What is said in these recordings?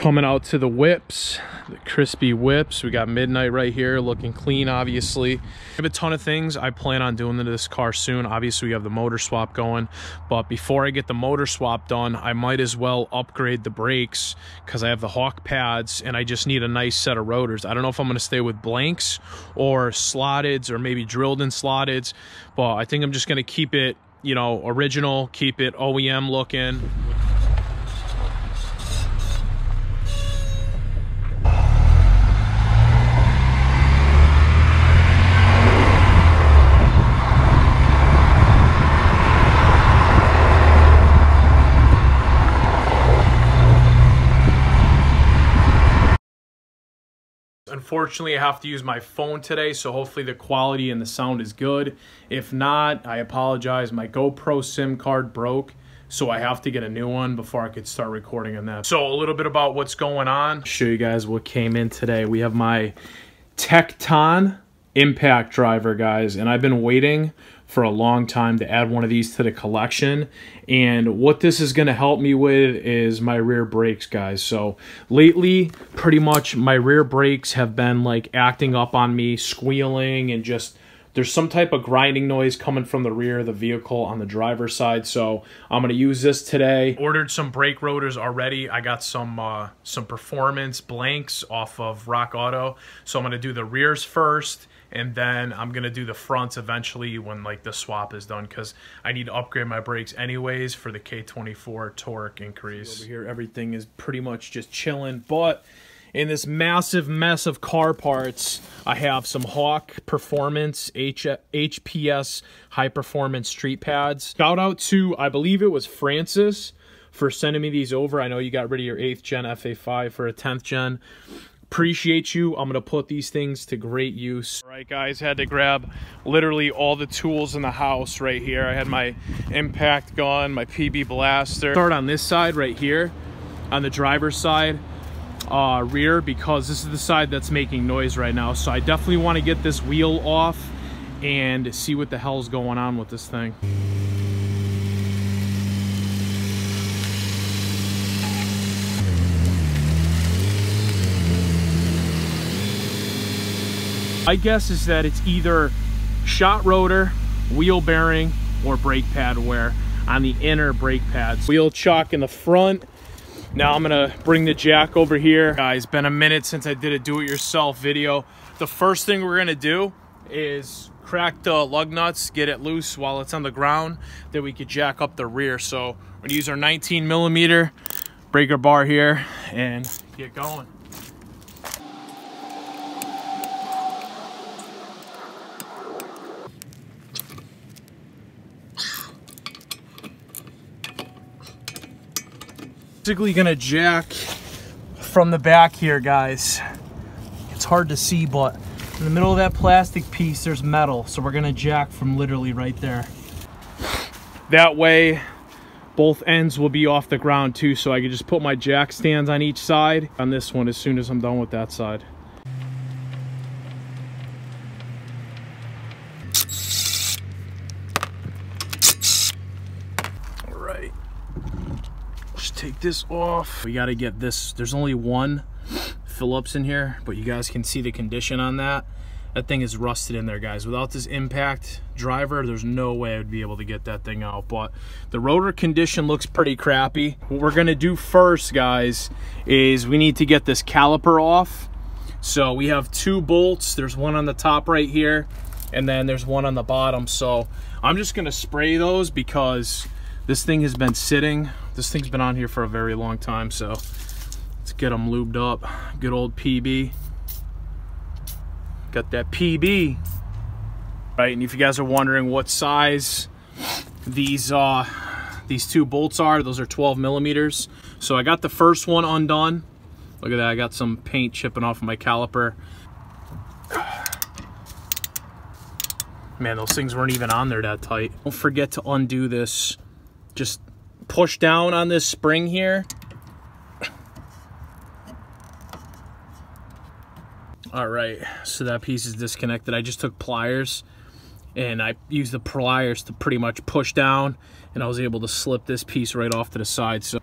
Coming out to the whips, the crispy whips. We got Midnight right here, looking clean, obviously. I have a ton of things I plan on doing to this car soon. Obviously, we have the motor swap going, but before I get the motor swap done, I might as well upgrade the brakes because I have the Hawk pads and I just need a nice set of rotors. I don't know if I'm going to stay with blanks or slotteds or maybe drilled in slotteds, but I think I'm just going to keep it, you know, original, keep it OEM looking. Unfortunately, I have to use my phone today, so hopefully the quality and the sound is good. If not, I apologize. My GoPro SIM card broke, so I have to get a new one before I could start recording on that. So a little bit about what's going on. I'll show you guys what came in today. We have my Tekton impact driver, guys, and I've been waiting for a long time to add one of these to the collection. And what this is going to help me with is my rear brakes, guys. So lately, pretty much my rear brakes have been like acting up on me, squealing, and just there's some type of grinding noise coming from the rear of the vehicle on the driver's side. So I'm going to use this today. Ordered some brake rotors already. I got some performance blanks off of Rock Auto. So I'm going to do the rears first, and then I'm going to do the fronts eventually when like the swap is done, because I need to upgrade my brakes anyways for the K24 torque increase. Over here, everything is pretty much just chilling, but in this massive mess of car parts, I have some Hawk Performance HPS high performance street pads. Shout out to, I believe it was Francis, for sending me these over. I know you got rid of your 8th gen FA5 for a 10th gen. Appreciate you. I'm gonna put these things to great use. All right, guys, had to grab literally all the tools in the house right here. I had my impact gun, my PB blaster. Start on this side right here, on the driver's side, rear, because this is the side that's making noise right now. So I definitely want to get this wheel off and see what the hell's going on with this thing. My guess is that it's either shot rotor, wheel bearing, or brake pad wear on the inner brake pads. Wheel chock in the front. Now I'm gonna bring the jack over here. Guys, been a minute since I did a do-it-yourself video. The first thing we're gonna do is crack the lug nuts, get it loose while it's on the ground, then we could jack up the rear. So we're gonna use our 19mm breaker bar here and get going. Basically gonna jack from the back here, guys. It's hard to see, but in the middle of that plastic piece there's metal, so we're gonna jack from literally right there. That way both ends will be off the ground too, so I can just put my jack stands on each side on this one as soon as I'm done with that side. Take this off. We got to get this. There's only one Phillips in here, but you guys can see the condition on that. That thing is rusted in there, guys. Without this impact driver, there's no way I would be able to get that thing out. But the rotor condition looks pretty crappy. What we're gonna do first, guys, is we need to get this caliper off. So we have 2 bolts. There's one on the top right here, and then there's one on the bottom. So I'm just gonna spray those because this thing has been sitting. This thing's been on here for a very long time, so let's get them lubed up. Good old PB. Got that PB. Right, and if you guys are wondering what size these 2 bolts are, those are 12mm. So I got the first one undone. Look at that, I got some paint chipping off of my caliper. Man, those things weren't even on there that tight. Don't forget to undo this. Just push down on this spring here. All right, so that piece is disconnected. I just took pliers and I used the pliers to pretty much push down, and I was able to slip this piece right off to the side. So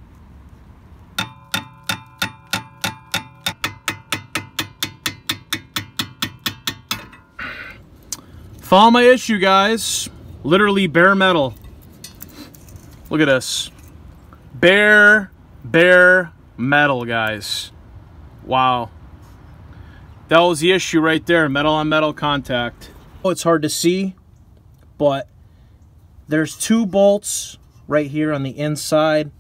found my issue, guys. Literally bare metal. Look at this. Bare metal, guys. Wow. That was the issue right there, metal on metal contact. Oh, it's hard to see, but there's 2 bolts right here on the inside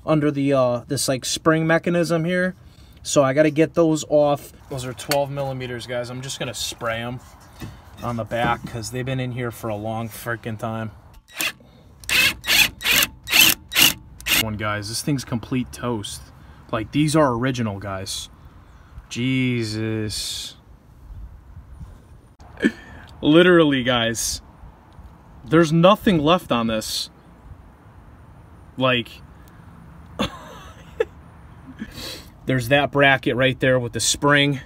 under the this like spring mechanism here. So I got to get those off. Those are 12 millimeters, guys. I'm just going to spray them on the back because they've been in here for a long freaking time. One, guys, this thing's complete toast. Like, these are original, guys. Jesus. Literally, guys, there's nothing left on this. Like, there's that bracket right there with the spring.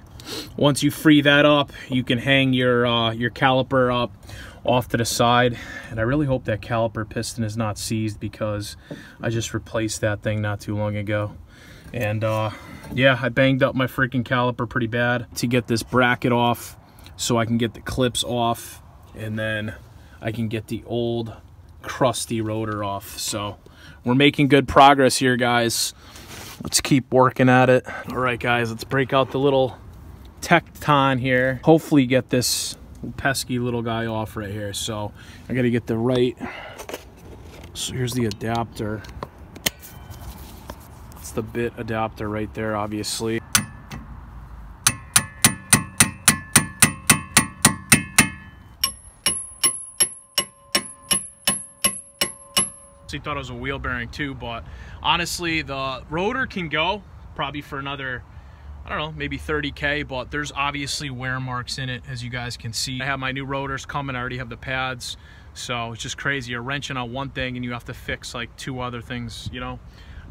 Once you free that up, you can hang your caliper up off to the side. And I really hope that caliper piston is not seized because I just replaced that thing not too long ago. And yeah, I banged up my freaking caliper pretty bad to get this bracket off so I can get the clips off, and then I can get the old crusty rotor off. So we're making good progress here, guys. Let's keep working at it. All right, guys, let's break out the little Tecton here. Hopefully get this pesky little guy off right here. So I got to get the right. So here's the adapter. It's the bit adapter right there, obviously. He thought it was a wheel bearing too, but honestly the rotor can go probably for another, I don't know, maybe 30K, but there's obviously wear marks in it, as you guys can see. I have my new rotors coming. I already have the pads, so it's just crazy. You're wrenching on one thing and you have to fix like 2 other things, you know.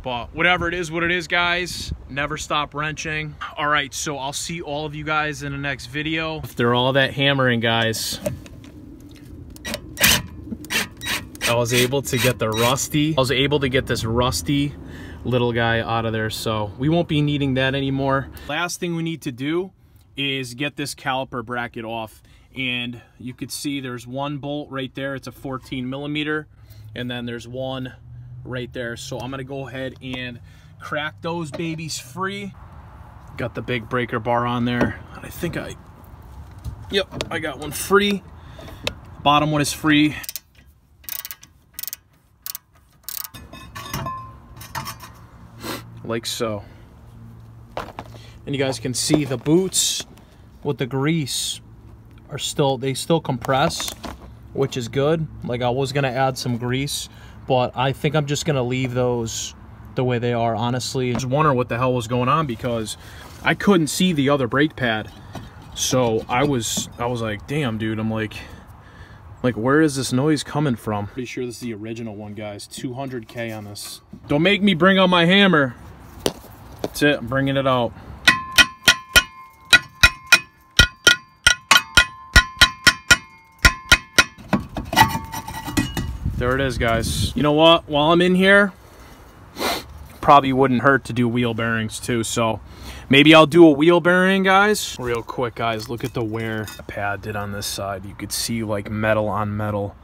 But whatever, it is what it is, guys. Never stop wrenching. All right, so I'll see all of you guys in the next video. After all that hammering, guys, I was able to get this rusty little guy out of there, so we won't be needing that anymore. Last thing we need to do is get this caliper bracket off, and you could see there's 1 bolt right there. It's a 14 millimeter, and then there's 1 right there. So I'm gonna go ahead and crack those babies free. Got the big breaker bar on there. I think I got one free. Bottom one is free. Like so. And you guys can see the boots with the grease are still compress, which is good. Like, I was gonna add some grease, but I think I'm just gonna leave those the way they are, honestly. I was wondering what the hell was going on because I couldn't see the other brake pad. So I was like, damn, dude, I'm like where is this noise coming from? Pretty sure this is the original one, guys. 200K on this. Don't make me bring out my hammer. That's it, I'm bringing it out. There it is, guys. You know what? While I'm in here, probably wouldn't hurt to do wheel bearings too. So maybe I'll do a wheel bearing, guys. Real quick, guys, look at the wear the pad did on this side. You could see like metal on metal.